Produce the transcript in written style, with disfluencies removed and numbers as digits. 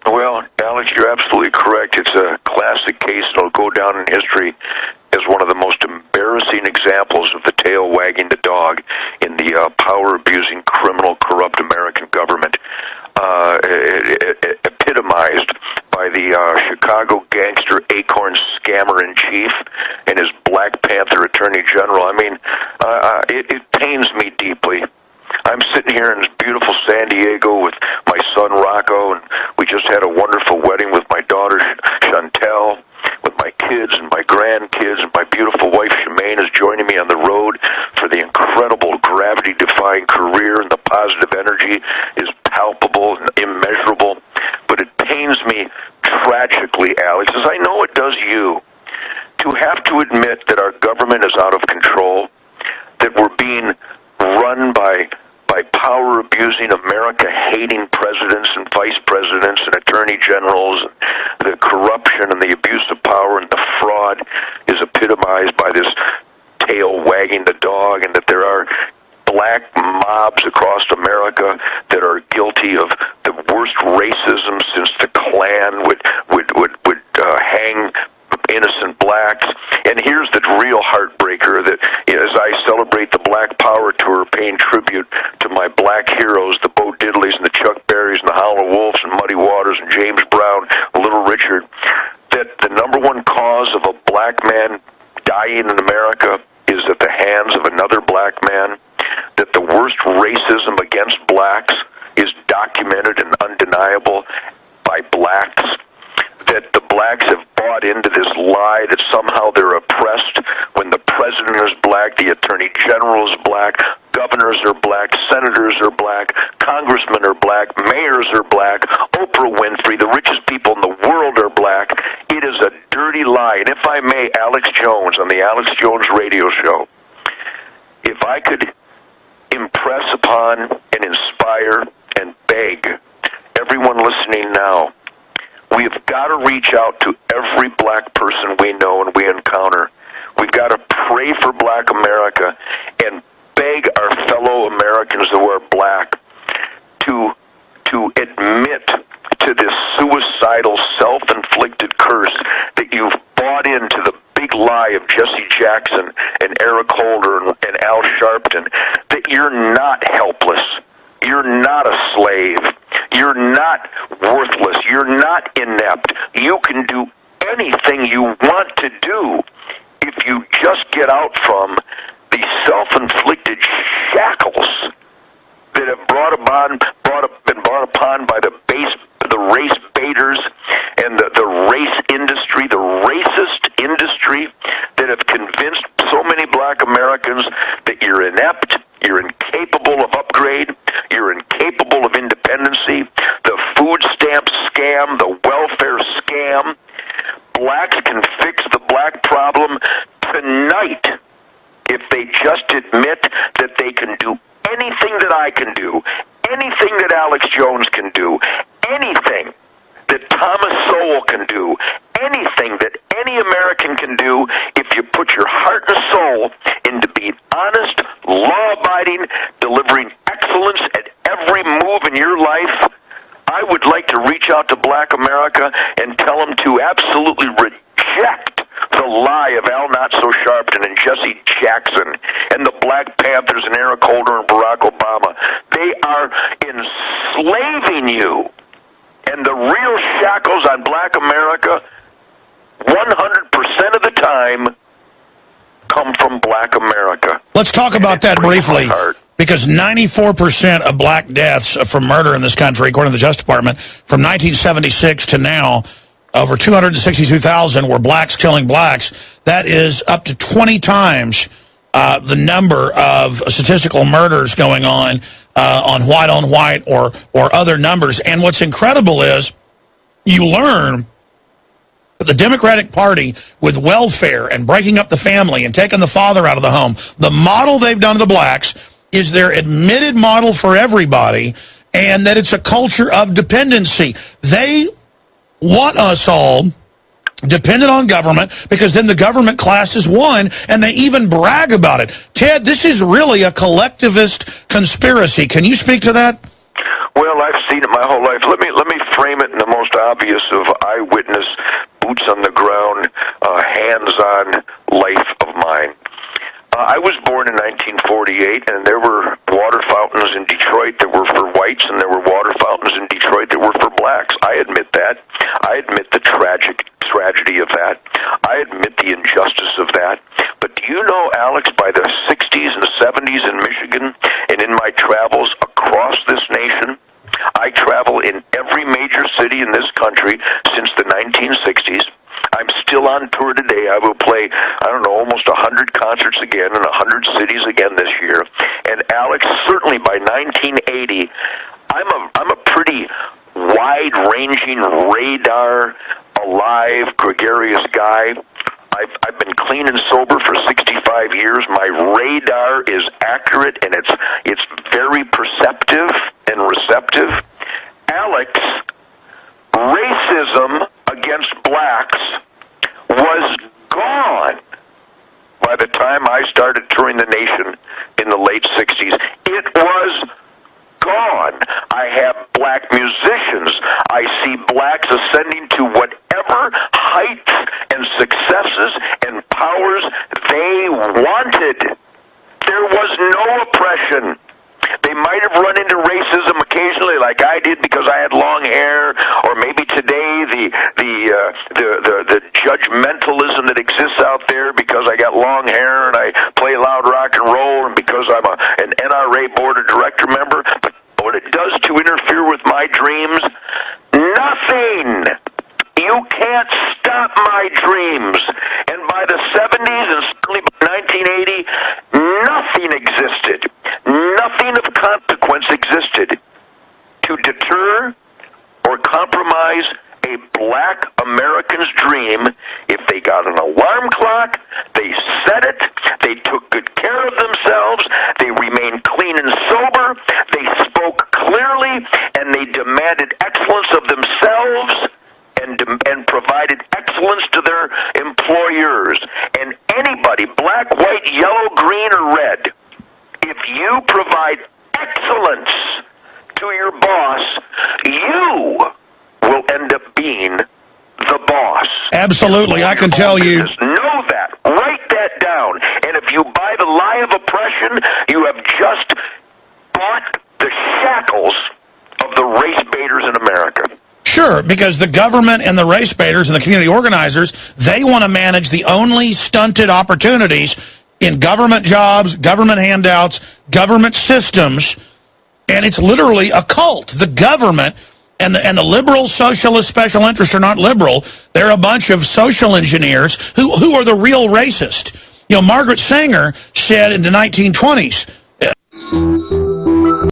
Well, Alex, you're absolutely correct. It's a classic case, and it'll go down in history as one of the most embarrassing examples of the tail wagging the dog in the power-abusing, criminal, corrupt American government. Epitomized by the Chicago gangster Acorn scammer-in-chief and his Black Panther Attorney General. I mean, it pains me deeply. I'm sitting here in this beautiful San Diego with my son Rocco, and we just had a wonderful wedding with my daughter Chantel, with my kids and my grandkids, and my beautiful wife Shemaine is joining me on the road for the incredible gravity-defying career, and the positive energy is palpable and immeasurable. But it pains me tragically, Alex, as I know it does you, to have to admit that our government is out of control, that we're being run by power-abusing, America-hating presidents and vice presidents and attorney generals. The corruption and the abuse of power and the fraud is epitomized by this tail wagging the dog, and that there are black mobs across America that are guilty of the worst racism since the Klan would hang innocent blacks. And here's the real heartbreaker, that as I celebrate the Black Power Tour, paying tribute to my black heroes, the Bo Diddleys and the Chuck Berrys and the Howlin' Wolves and Muddy Waters and James Brown, Little Richard, that the number one cause of a black man dying in America is at the hands of another black man, that the worst racism against blacks is documented and undeniable by blacks, that the blacks have bought into this lie that somehow they're oppressed when the president is black, the attorney general is black, governors are black, senators are black, congressmen are black, mayors are black, Oprah Winfrey, the richest people in the world are black. It is a dirty lie. And if I may, Alex Jones, on the Alex Jones radio show, if I could impress upon and inspire and beg everyone listening now, we have got to reach out to every black person we know and we encounter. We've got to pray for black America and beg our fellow Americans who are black to admit to this suicidal, self-inflicted curse that you've bought into the big lie of Jesse Jackson and Eric Holder and Al Sharpton, that you're not helpless. You're not a slave. You're not worthless. You're not inept. You can do anything you want to do if you just get out from the self-inflicted shackles that have been brought upon by the race baiters and the race industry, the racist industry that have convinced so many black Americans that you're inept, you're incapable of upgrade, you're incapable of independency, the food stamp scam, the welfare scam. Blacks can fix the black problem tonight if they just admit that they can do anything that I can do, anything that Alex Jones can do, anything that Thomas Sowell can do, anything that any American can do if you put your heart and soul into being honest, law-abiding, delivering excellence at every move in your life. I would like to reach out to black America and tell them to absolutely reject the lie of Al Not-So-Sharpton and Jesse Jackson and the Black Panthers and Eric Holder and Barack Obama. They are enslaving you. And the real shackles on black America, 100% of the time, come from black America. Let's talk about that briefly, because 94% of black deaths from murder in this country, according to the Justice Department, from 1976 to now, over 262,000 were blacks killing blacks. That is up to 20 times the number of statistical murders going on white or other numbers. And what's incredible is you learn that the Democratic Party, with welfare and breaking up the family and taking the father out of the home, the model they've done to the blacks is their admitted model for everybody, and that it's a culture of dependency. They want us all dependent on government, because then the government class is one, and they even brag about it. Ted, this is really a collectivist conspiracy. Can you speak to that? Well, I've seen it my whole life. Let me frame it in the most obvious of eyewitness, boots on the ground, hands-on life of mine. I was born in 1948, and there were water fountains in Detroit that were for whites, and there were water fountains in Detroit that were for blacks. I admit that. I admit the tragedy of that. I admit the injustice of that. But do you know, Alex, by the 60s and 70s in Michigan, and in my travels across this nation, I travel in every major city in this country since the 1960s. I'm still on tour today. I will play, almost 100 concerts again in 100 cities again this year. And Alex, certainly by 1980, I'm a pretty wide-ranging, radar, alive, gregarious guy. I've been clean and sober for 65 years. My radar is accurate, and it's very perceptive and receptive. Alex, racism against blacks was gone by the time I started touring the nation in the late 60s. It was gone. I have black musicians. I see blacks ascending to whatever heights and successes and powers they wanted. There was no oppression. They might have run into racism occasionally, like I did, because I had long hair, or maybe today the judgmentalism that exists out there because I got long hair and I play loud rock and roll, and because I'm an NRA board of director member. But what it does to interfere with my dreams? Nothing. You can't stop my dreams. And by the 70s and certainly by 1980, nothing existed. Nothing of consequence existed to deter or compromise a black American's dream. If they got an alarm clock, they set it, they took good care of themselves, they remained clean and sober, they spoke clearly, and they demanded excellence of themselves and provided excellence to their employers. And anybody, black, white, yellow, green, or red, if you provide excellence to your boss, you will end up being the boss. Absolutely, I can tell you. Know that. Write that down. And if you buy the lie of oppression, you have just bought the shackles of the race baiters in America. Sure, because the government and the race baiters and the community organizers, they want to manage the only stunted opportunities in government jobs, government handouts, government systems, and it's literally a cult. The government and the liberal socialist special interests are not liberal. They're a bunch of social engineers who are the real racist. You know, Margaret Sanger said in the 1920s,